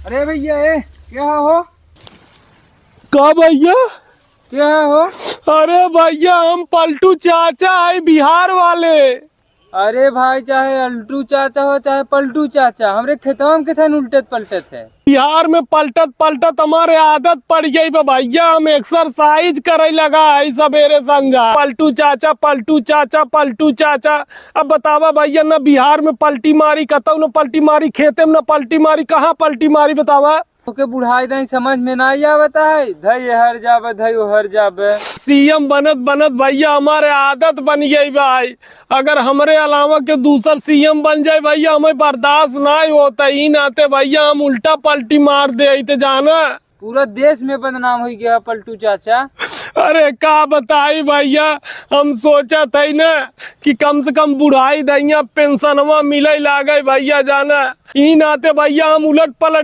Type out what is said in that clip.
अरे भैया क्या हो? का भैया? क्या हो? अरे भैया हम पलटू चाचा है बिहार वाले। अरे भाई, चाहे अल्टू चाचा हो चाहे पलटू चाचा, हमरे खेतवा में किथे उल्टत पलटत है। बिहार में पलटत पलटत हमारे आदत पड़ गई बा भैया। हम एक्सरसाइज करे लगा है सवेरे संझा। पलटू चाचा पलटू चाचा पलटू चाचा। अब बतावा भैया, न बिहार में पलटी मारी कतौ न पलटी मारी, खेते में न पलटी मारी, कहाँ पलटी मारी बतावा। ओके बुढ़ाई दई समझ में नहीं आवता है। धई हर जाबे धई हर जाबे। सीएम बनत बनत भैया हमारे आदत बन गई भाई। अगर हमरे अलावा के दूसर सीएम बन जाए भैया, हमें बर्दाश्त नहीं होता। ही नाते भैया हम उल्टा पलटी मार दे जाना। पूरा देश में बदनाम हो गया पलटू चाचा। अरे का बताई भैया, हम सोचा था ना कि कम से कम बुढ़ाई दैया पेंशनवा मिले लागे भैया जाना। ही नाते भैया हम उलट पलट